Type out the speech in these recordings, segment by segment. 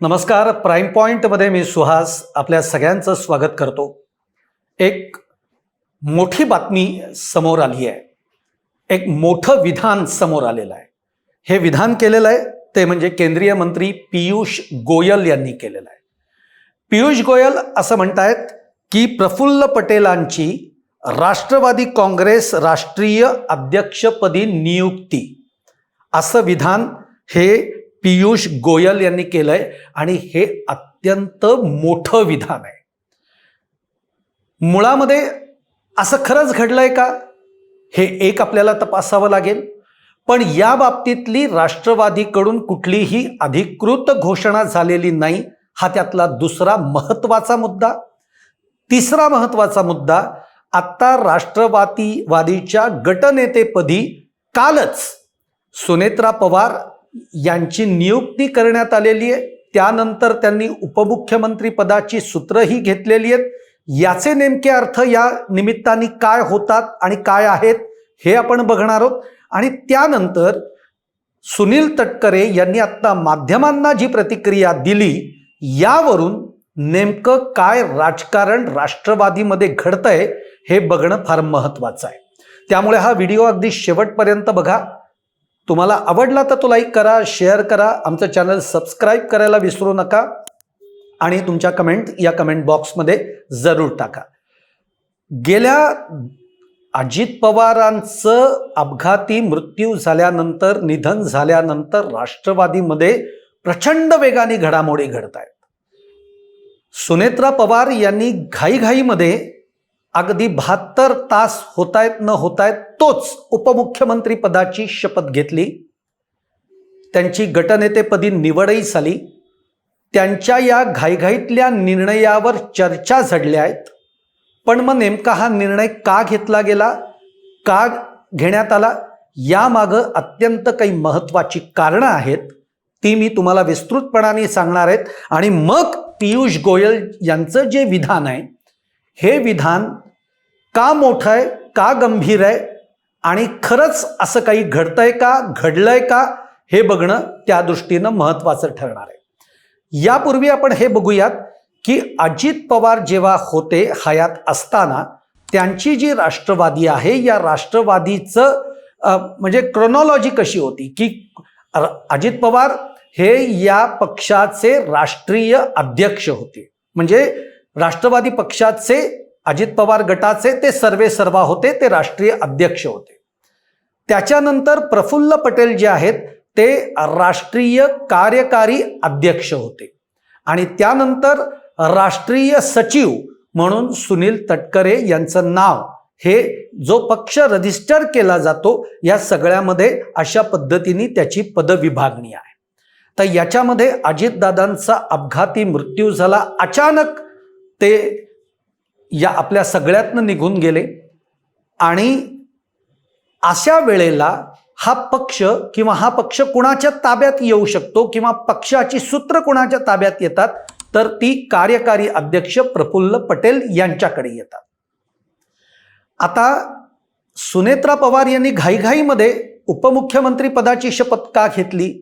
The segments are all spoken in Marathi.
नमस्कार. प्राईम पॉइंटमध्ये मी सुहास आपल्या सगळ्यांचं स्वागत करतो. एक मोठी बातमी समोर आली आहे. एक मोठं विधान समोर आलेलं आहे. हे विधान केलेलं आहे ते म्हणजे केंद्रीय मंत्री पीयूष गोयल यांनी केलेलं आहे. पीयूष गोयल असं म्हणतायत की प्रफुल्ल पटेलांची राष्ट्रवादी काँग्रेस राष्ट्रीय अध्यक्षपदी नियुक्ती, असं विधान हे पीयूष गोयल यांनी केलंय आणि हे अत्यंत मोठं विधान आहे. मुळामध्ये असं खरंच घडलंय का हे एक आपल्याला तपासावं लागेल. पण या बाबतीतली राष्ट्रवादीकडून कुठलीही अधिकृत घोषणा झालेली नाही. हा त्यातला दुसरा महत्त्वाचा मुद्दा. तिसरा महत्त्वाचा मुद्दा, आता राष्ट्रवादीच्या गटनेतेपदी कालच सुनेत्रा पवार यांची नियुक्ती करण्यात आलेली आहे. त्यानंतर त्यांनी उपमुख्यमंत्री पदाची सूत्रही घेतलेली आहेत. याचे नेमके अर्थ या निमित्ताने काय होतात आणि काय आहेत हे आपण बघणार आहोत. आणि त्यानंतर सुनील तटकरे यांनी आता माध्यमांना जी प्रतिक्रिया दिली, यावरून नेमकं काय राजकारण राष्ट्रवादीमध्ये घडतंय हे बघणं फार महत्त्वाचं आहे. त्यामुळे हा व्हिडिओ अगदी शेवटपर्यंत बघा. तुम्हाला आवडला तर तो लाईक करा, शेअर करा, आमचं चॅनल सबस्क्राईब करायला विसरू नका आणि तुमच्या कमेंट या कमेंट बॉक्समध्ये जरूर टाका. गेल्या अजित पवारांचं अपघाती मृत्यू झाल्यानंतर, निधन झाल्यानंतर राष्ट्रवादीमध्ये प्रचंड वेगाने घडामोडी घडत आहेत. सुनेत्रा पवार यांनी घाईघाईमध्ये अगदी 72 तास होतायत न होतायत तोच उपमुख्यमंत्री पदाची शपथ घेतली. त्यांची गटनेतेपदी निवडही झाली. त्यांच्या या घाईघाईतल्या निर्णयावर चर्चा झडल्या आहेत. पण मग नेमका हा निर्णय का घेतला गेला, का घेण्यात आला, यामागं अत्यंत काही महत्त्वाची कारणं आहेत. ती मी तुम्हाला विस्तृतपणाने सांगणार आहेत. आणि मग पीयूष गोयल यांचं जे विधान आहे, हे विधान का मोठं आहे, का गंभीर आहे आणि खरंच असं काही घडतंय का, घडलंय का, हे बघणं त्या दृष्टीनं महत्त्वाचं ठरणार आहे. यापूर्वी आपण हे बघूयात की अजित पवार जेव्हा होते हयात असताना त्यांची जी राष्ट्रवादी आहे, या राष्ट्रवादीचं म्हणजे क्रोनॉलॉजी कशी होती की अजित पवार हे या पक्षाचे राष्ट्रीय अध्यक्ष होते. म्हणजे राष्ट्रवादी पक्षाचे, अजित पवार गटाचे ते सर्वेसर्वा होते, ते राष्ट्रीय अध्यक्ष होते. त्याच्यानंतर प्रफुल्ल पटेल जे आहेत ते राष्ट्रीय कार्यकारी अध्यक्ष होते. आणि त्यानंतर राष्ट्रीय सचिव म्हणून सुनील तटकरे यांचं नाव, हे जो पक्ष रजिस्टर केला जातो, या सगळ्यामध्ये अशा पद्धतीने त्याची पदविभागणी आहे. तर याच्यामध्ये अजितदादांचा अपघाती मृत्यू झाला. अचानक ते या आपल्या सगळ्यातनं निघून गेले आणि अशा वेळेला हा पक्ष किंवा हा पक्ष कुणाच्या ताब्यात येऊ शकतो किंवा पक्षाची सूत्र कुणाच्या ताब्यात येतात, तर ती कार्यकारी अध्यक्ष प्रफुल्ल पटेल यांच्याकडे येतात. आता सुनेत्रा पवार यांनी घाईघाईमध्ये उपमुख्यमंत्री पदाची शपथ का घेतली,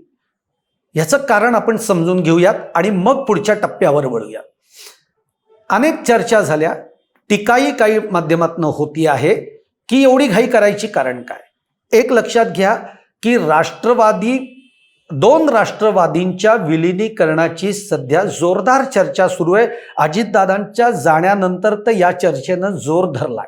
याचं कारण आपण समजून घेऊयात आणि मग पुढच्या टप्प्यावर वळूया. अनेक चर्चा झाल्या, टीकाही काही माध्यमातून होती आहे की एवढी घाई करायची कारण काय. एक लक्षात घ्या की दोन राष्ट्रवादींच्या विलिनीकरणाची सध्या जोरदार चर्चा सुरू आहे. अजितदादांच्या जाण्यानंतर तर या चर्चेनं जोर धरलाय.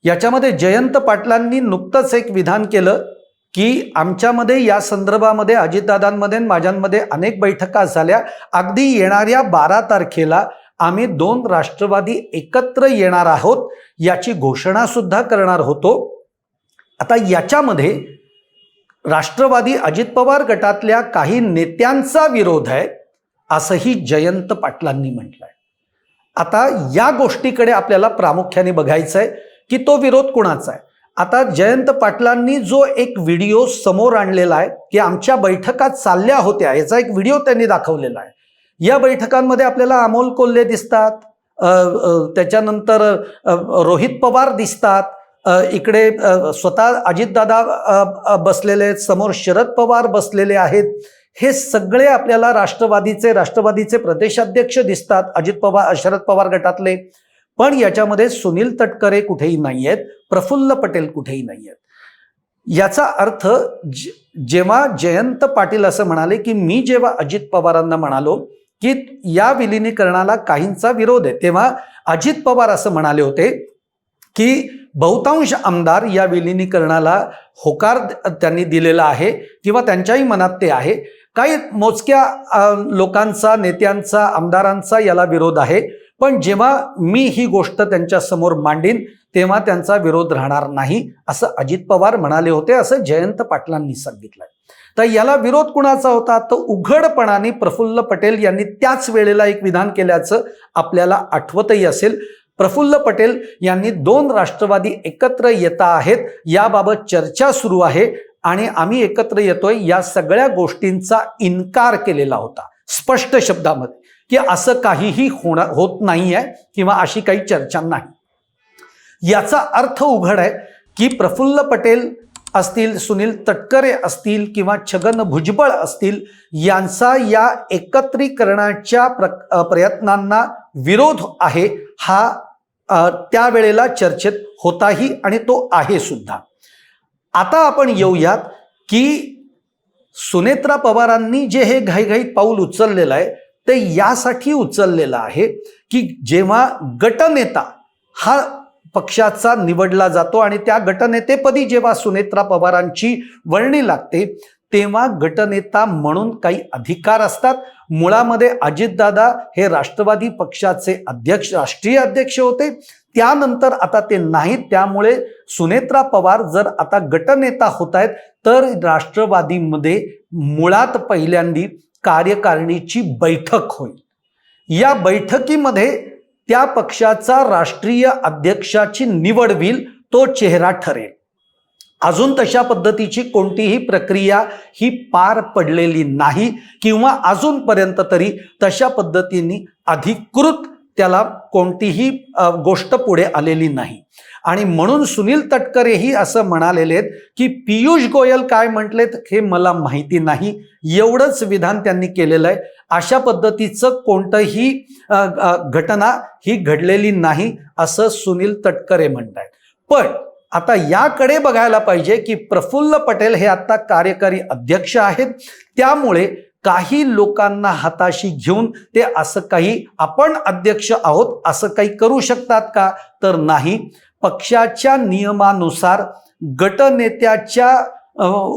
याच्यामध्ये जयंत पाटलांनी नुकतंच एक विधान केलं की आमच्यामध्ये या संदर्भामध्ये अजितदादांमध्ये माझ्यांमध्ये अनेक बैठका झाल्या. अगदी येणाऱ्या 12 तारखेला आम्ही 2 राष्ट्रवादी एकत्र येणार आहोत, याची घोषणा सुद्धा करणार होतो. आता याच्यामध्ये राष्ट्रवादी अजित पवार गटातल्या काही नेत्यांचा विरोध आहे, असंही जयंत पाटलांनी म्हटलंय. आता या गोष्टीकडे आपल्याला प्रामुख्याने बघायचं आहे की तो विरोध कुणाचा आहे. आता जयंत पाटलांनी जो एक व्हिडिओ समोर आणलेला आहे की आमच्या बैठका चालल्या होत्या, याचा एक व्हिडिओ त्यांनी दाखवलेला आहे. या बैठकांमध्ये आपल्याला अमोल कोल्हे दिसतात, त्याच्यानंतर रोहित पवार दिसतात, इकडे स्वतः अजितदादा बसलेले आहेत, समोर शरद पवार बसलेले आहेत. हे सगळे आपल्याला राष्ट्रवादीचे प्रदेशाध्यक्ष दिसतात, अजित पवार शरद पवार गटातले, पण याच्यामध्ये सुनील तटकरे कुठेही नाही आहेत, प्रफुल्ल पटेल कुठेही नाही आहेत. याचा अर्थ जेव्हा जयंत पाटील असं म्हणाले की मी जेव्हा अजित पवारांना म्हणालो की या विलिनीकरणाला काहींचा विरोध आहे, तेव्हा अजित पवार असं म्हणाले होते की बहुतांश आमदार या विलिनीकरणाला होकार त्यांनी दिलेला आहे किंवा त्यांच्याही मनात ते आहे. काही मोजक्या लोकांचा, नेत्यांचा, आमदारांचा याला विरोध आहे, पण जेव्हा मी ही गोष्ट त्यांच्या समोर मांडीन तेव्हा त्यांचा विरोध राहणार नाही, असं अजित पवार म्हणाले होते, असं जयंत पाटलांनी सांगितलंय. तर याला विरोध कुणाचा होता? तर उघडपणाने प्रफुल्ल पटेल यांनी त्याच वेळेला एक विधान केल्याचं आपल्याला आठवतही असेल. प्रफुल्ल पटेल यांनी 2 राष्ट्रवादी एकत्र येत आहेत याबाबत चर्चा सुरू आहे आणि आम्ही एकत्र येतोय या सगळ्या गोष्टींचा इन्कार केलेला होता स्पष्ट शब्दामध्ये की असं काहीही होत नाहीये किंवा अशी काही चर्चा नाही. याचा अर्थ उघड आहे की प्रफुल्ल पटेल असतील, सुनील तटकरे असतील किंवा छगन भुजबळ असतील, यांचा या एकत्रीकरणाच्या प्रयत्नांना विरोध आहे. हा त्यावेळेला चर्चेत होताही आणि तो आहे सुद्धा. आता आपण येऊयात की सुनेत्रा पवारांनी जे हे घाईघाईत पाऊल उचललेलं आहे ते यासाठी उचललेलं आहे की जेव्हा गटनेता हा पक्षाचा निवडला जातो आणि त्या गटनेतेपदी जेव्हा सुनेत्रा पवारांची वर्णी लागते तेव्हा गटनेता म्हणून काही अधिकार असतात. मुळामध्ये अजितदादा हे राष्ट्रवादी पक्षाचे अध्यक्ष, राष्ट्रीय अध्यक्ष होते, त्यानंतर आता ते नाहीत. त्यामुळे सुनेत्रा पवार जर आता गटनेता होत आहेत तर राष्ट्रवादीमध्ये मुळात पहिल्यांदी कार्यकारिणीची बैठक होईल. या बैठकीमध्ये त्या पक्षाचा राष्ट्रीय अध्यक्षाची निवड होईल, तो चेहरा ठरेल. अजून तशा पद्धतीची कोणतीही प्रक्रिया ही पार पडलेली नाही किंवा अजूनपर्यंत तरी तशा पद्धतीने अधिकृत त्याला कोणतीही गोष्ट पुढे आलेली नाही. आणि म्हणून सुनील तटकरेही असं म्हणालेले आहेत की पियुष गोयल काय म्हटलेत हे मला माहिती नाही, एवढंच विधान त्यांनी केलेलं आहे. अशा पद्धतीचं कोणतंही घटना ही घडलेली नाही असं सुनील तटकरे म्हणतायत. पण आता याकडे बघायला पाहिजे की प्रफुल्ल पटेल हे आता कार्यकारी अध्यक्ष आहेत, त्यामुळे काही लोकांना हाताशी घेऊन ते असं काही आपण अध्यक्ष आहोत असं काही करू शकतात का? तर नाही. पक्षाच्या नियमानुसार गटनेत्याच्या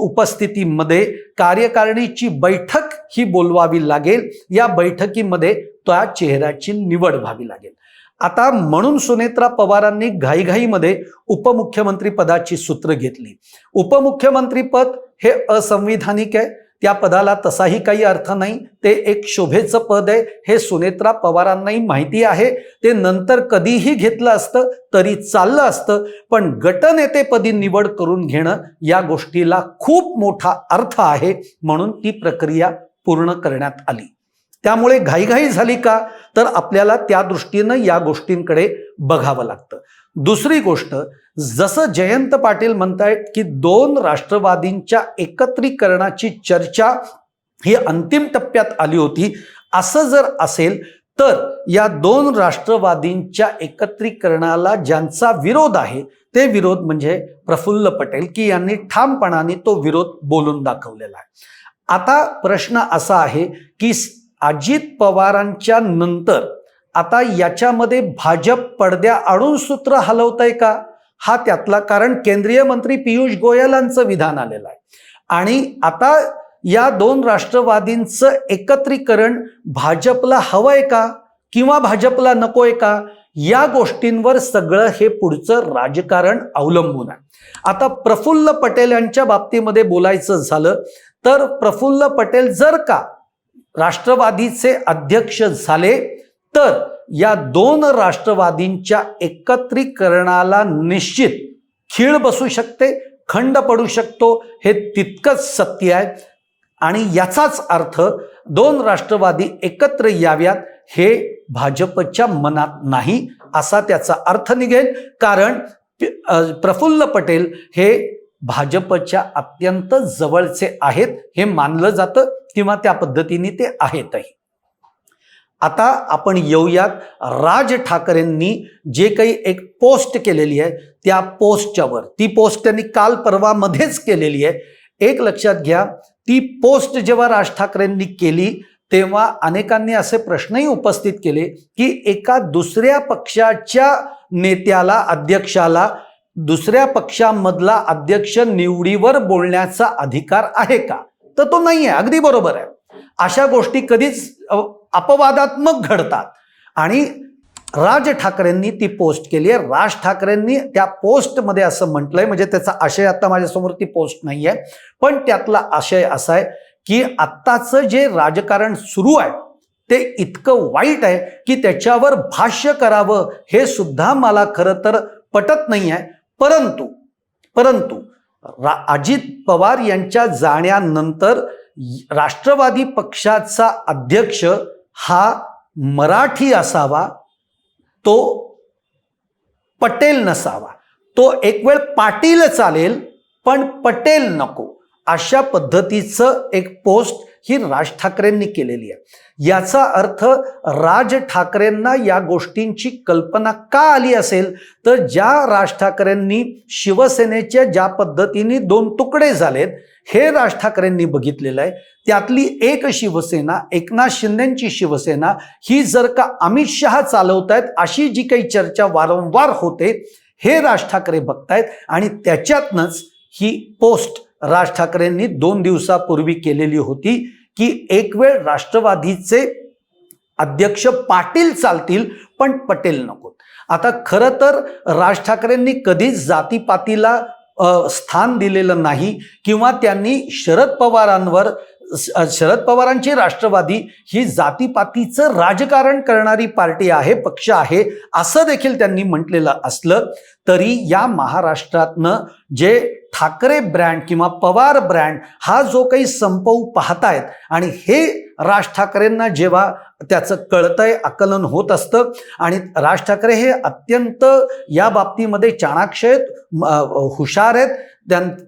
उपस्थितीमध्ये कार्यकारिणीची बैठक ही बोलवावी लागेल. या बैठकीमध्ये त्या चेहऱ्याची निवड व्हावी लागेल. आता म्हणून सुनेत्रा पवारांनी घाईघाईमध्ये उपमुख्यमंत्री पदाची सूत्र घेतली. उपमुख्यमंत्री पद हे असंविधानिक आहे, त्या पदाला तसाही काही अर्थ नाही, ते एक शोभेचं पद आहे, हे सुनेत्रा पवारांनाही माहिती आहे. ते नंतर कधीही घेतलं असतं तरी चाललं असतं, पण गटनेतेपदी निवड करून घेणं या गोष्टीला खूप मोठा अर्थ आहे, म्हणून ती प्रक्रिया पूर्ण करण्यात आली. त्यामुळे घाईघाई झाली का? तर आपल्याला त्या दृष्टीनं या गोष्टींकडे बघावं लागतं. दुसरी गोष्ट, जसं जयंत पाटील म्हणतायत की 2 राष्ट्रवादींच्या एकत्रीकरणाची चर्चा ही अंतिम टप्प्यात आली होती, असं जर असेल तर या 2 राष्ट्रवादींच्या एकत्रीकरणाला ज्यांचा विरोध आहे ते विरोध म्हणजे प्रफुल्ल पटेल, की यांनी ठामपणाने तो विरोध बोलून दाखवलेला आहे. आता प्रश्न असा आहे की अजित पवारांच्या नंतर आता याच्यामध्ये भाजप पडद्या आडून सूत्र हलवतंय का? हा त्यातला, कारण केंद्रीय मंत्री पियुष गोयलांचं विधान आलेलं आहे आणि आता या 2 राष्ट्रवादींचं एकत्रीकरण भाजपला हवंय का किंवा भाजपला नकोय का? या गोष्टींवर सगळं हे पुढचं राजकारण अवलंबून आहे. आता प्रफुल्ल पटेल यांच्या बाबतीमध्ये बोलायचं झालं तर प्रफुल्ल पटेल जर का राष्ट्रवादीचे अध्यक्ष झाले तर या 2 राष्ट्रवादींच्या एकत्रीकरणाला निश्चित खीळ बसू शकते, खंड पडू शकतो, हे तितकंच सत्य आहे. आणि याचाच अर्थ 2 राष्ट्रवादी एकत्र याव्यात हे भाजपच्या मनात नाही असा त्याचा अर्थ निघेल. कारण प्रफुल्ल पटेल हे भाजपच्या अत्यंत जवळचे आहेत हे मानलं जातं किंवा त्या पद्धतीने ते आहेतही. आता आपण येऊयात राज ठाकरेंनी जे काही एक पोस्ट केलेली आहे त्या पोस्टच्यावर. ती पोस्ट त्यांनी काल परवा मध्येच केलेली आहे. एक लक्षात घ्या, ती पोस्ट जेव्हा राज ठाकरेंनी केली तेव्हा अनेकांनी असे प्रश्नही उपस्थित केले की एका दुसऱ्या पक्षाच्या नेत्याला, अध्यक्षाला, दुसऱ्या पक्षामधला अध्यक्ष निवडीवर बोलण्याचा अधिकार आहे का? तर तो नाही आहे. अगदी बरोबर आहे. अशा गोष्टी कधीच अपवादात्मक घडतात आणि राज ठाकरेंनी ती पोस्ट केली आहे. राज ठाकरेंनी त्या पोस्टमध्ये असं म्हटलंय, म्हणजे त्याचा आशय आता माझ्यासमोर ती पोस्ट नाही आहे, पण त्यातला आशय असा आहे की आत्ताचं जे राजकारण सुरू आहे ते इतकं वाईट आहे की त्याच्यावर भाष्य करावं हे सुद्धा मला खरं तर पटत नाही आहे. परंतु अजित पवार यांच्या जाण्यानंतर राष्ट्रवादी पक्षाचा अध्यक्ष हा मराठी असावा, तो पटेल नसावा. तो एक वेळ पाटील चालेल पण पटेल नको, अशा पद्धतीचं एक पोस्ट ही राज ठाकरेंनी केलेली आहे. याचा अर्थ राज ठाकरेंना या गोष्टींची कल्पना का आली असेल तर ज्या राज ठाकरेंनी शिवसेनेच्या ज्या पद्धतीने 2 तुकडे झालेत हे राज ठाकरेंनी बघितलेलं आहे. त्यातली एक शिवसेना, एकनाथ शिंदेची शिवसेना ही जर का अमित शहा चालवतायत अशी जी काही चर्चा वारंवार होते हे राज ठाकरे बघतायत आणि त्याच्यातनंच ही पोस्ट राज ठाकरेंनी 2 दिवसापूर्वी केलेली होती की एक वेळ राष्ट्रवादीचे अध्यक्ष पाटील चालतील पण पटेल नको. आता खरं तर राज ठाकरेंनी कधीच जातीपातीला स्थान दिलेलं नाही किंवा त्यांनी शरद पवारांची राष्ट्रवादी ही जातीपातीचं राजकारण करणारी पार्टी आहे, पक्ष आहे असं देखील त्यांनी म्हटलेलं असलं तरी या महाराष्ट्रातनं जे ठाकरे ब्रँड किंवा पवार ब्रँड हा जो काही संपवू पाहतायत आणि हे राज ठाकरेंना जेव्हा त्याचं कळतंय, आकलन होत असतं आणि राज ठाकरे हे अत्यंत या बाबतीमध्ये चाणाक्ष आहेत, हुशार आहेत.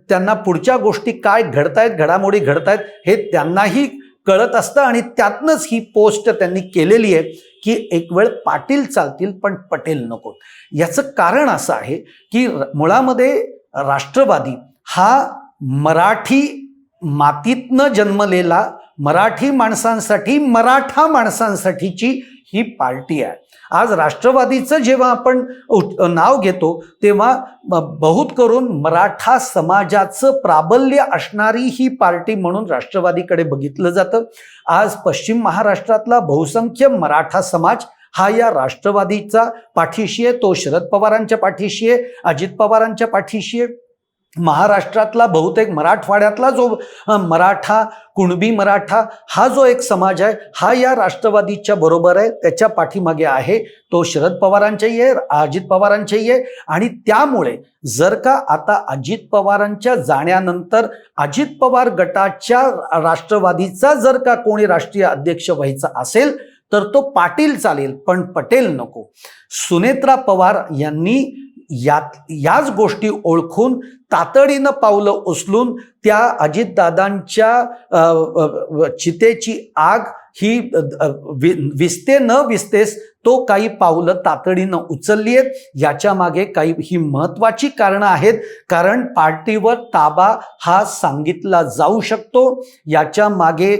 त्यांना पुढच्या गोष्टी काय घडतायत, घडामोडी घडतायत हे त्यांनाही कळत असतं आणि त्यातनंच ही पोस्ट त्यांनी केलेली आहे की एक वेळ पाटील चालतील पण पटेल नको. याचं कारण असं आहे की मुळामध्ये राष्ट्रवादी हा मराठी मातीतनं जन्मलेला, मराठी माणसांसाठी, मराठा माणसांसाठीची ही पार्टी आहे. आज राष्ट्रवादीचं जेव्हा आपण नाव घेतो तेव्हा बहुत करून मराठा समाजाचं प्राबल्य असणारी ही पार्टी म्हणून राष्ट्रवादीकडे बघितलं जातं. आज पश्चिम महाराष्ट्रातला बहुसंख्य मराठा समाज हा या राष्ट्रवादीचा पाठीशी आहे. तो शरद पवारांच्या पाठीशी आहे, अजित पवारांच्या पाठीशी आहे. महाराष्ट्रातला बहुतेक मराठवाड्यातला जो मराठा, कुणबी मराठा हा जो एक समाज आहे हा या राष्ट्रवादीच्या बरोबर आहे, त्याच्या पाठीमागे आहे. तो शरद पवारांच्याही आहे, अजित पवारांच्याही आहे आणि त्यामुळे जर का आता अजित पवारांच्या जाण्यानंतर अजित पवार गटाच्या राष्ट्रवादीचा जर का कोणी राष्ट्रीय अध्यक्ष व्हायचा असेल तर तो पाटील चालेल पण पटेल नको. सुनेत्रा पवार यांनी याच गोष्टी ओळखून तातडीनं पावलं उचलून त्या अजितदादांच्या चितेची आग ही विसते न विसतेस तो काही पावलं तातडीनं उचलली आहेत. याच्या मागे काही ही महत्वाची कारणं आहेत. कारण पार्टीवर ताबा हा सांगितला जाऊ शकतो. याच्या मागे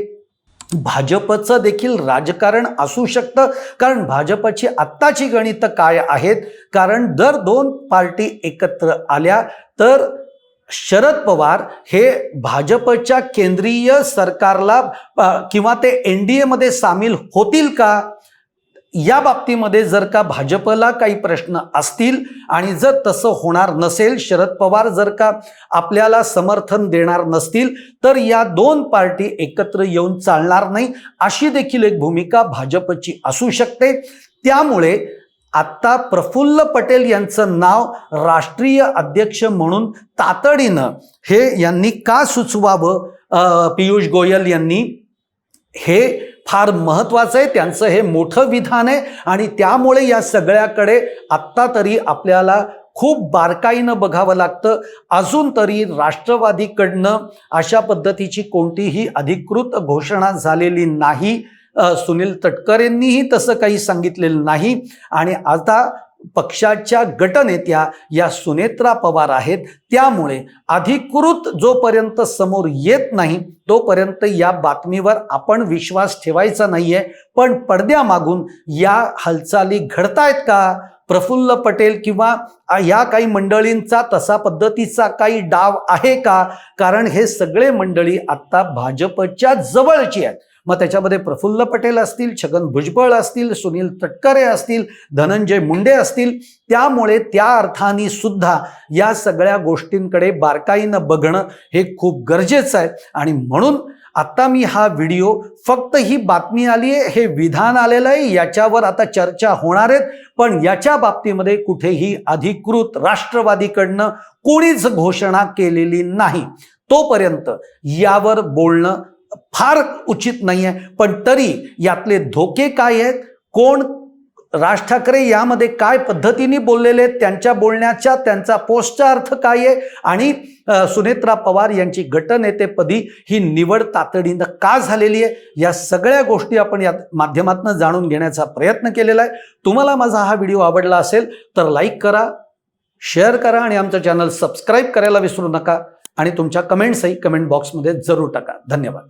भाजपचं देखील राजकारण असू शकतं. कारण भाजपची आत्ताची गणितं काय आहेत, कारण जर 2 पार्टी एकत्र आल्या तर शरद पवार हे भाजपच्या केंद्रीय सरकारला किंवा ते NDA मध्ये सामील होतील का, या बाबतीमध्ये जर का भाजपला काही प्रश्न असतील आणि जर तसं होणार नसेल, शरद पवार जर का आपल्याला समर्थन देणार नसतील तर या 2 पार्टी एकत्र येऊन चालणार नाही, अशी देखील एक भूमिका भाजपची असू शकते. त्यामुळे आता प्रफुल्ल पटेल यांचं नाव राष्ट्रीय अध्यक्ष म्हणून तातडीनं हे यांनी का सुचवावं पियुष गोयल यांनी, हे फार महत्वाचं आहे. त्यांचं हे मोठं विधान आहे आणि त्यामुळे या सगळ्याकडे आत्ता तरी आपल्याला खूप बारकाईनं बघावं लागतं. अजून तरी राष्ट्रवादीकडनं अशा पद्धतीची कोणतीही अधिकृत घोषणा झालेली नाही. सुनील तटकरेंनीही तसं काही सांगितलेलं नाही. आणि आता पक्षाच्या गटनेत्या या सुनेत्रा पवार आहेत. त्यामुळे अधिकृत जोपर्यंत समोर येत नाही तोपर्यंत या बातमीवर आपण विश्वास ठेवायचा नाहीये. पण पडद्यामागून या हालचाली घडतायत का? प्रफुल्ल पटेल किंवा या काही मंडळींचा तसा पद्धतीचा काही डाव आहे का? कारण हे सगळे मंडळी आता भाजपच्या जवळची आहेत. मग त्याच्यामध्ये प्रफुल्ल पटेल असतील, छगन भुजबळ असतील, सुनील तटकरे असतील, धनंजय मुंडे असतील. त्यामुळे त्या अर्थाने सुद्धा या सगळ्या गोष्टींकडे बारकाईनं बघणं हे खूप गरजेचं आहे. आणि म्हणून आता मी हा व्हिडिओ, फक्त ही बातमी आली आहे, हे विधान आलेलं आहे, याच्यावर आता चर्चा होणार आहेत. पण याच्या बाबतीमध्ये कुठेही अधिकृत राष्ट्रवादीकडनं कोणीच घोषणा केलेली नाही. तोपर्यंत यावर बोलणं फार उचित नाही आहे. पण तरी यातले धोके काय आहेत, कोण राज ठाकरे यामध्ये काय पद्धतीने बोललेले आहेत, त्यांच्या बोलण्याचा त्यांचा पोस्टचा अर्थ काय आहे, आणि सुनेत्रा पवार यांची गटनेतेपदी ही निवड तातडीनं का झालेली आहे, या सगळ्या गोष्टी आपण या माध्यमातून जाणून घेण्याचा प्रयत्न केलेला आहे. तुम्हाला माझा हा व्हिडिओ आवडला असेल तर लाईक करा, शेअर करा आणि आमचं चॅनल सबस्क्राईब करायला विसरू नका. आणि तुमच्या कमेंट्सही कमेंट बॉक्समध्ये जरूर टाका. धन्यवाद.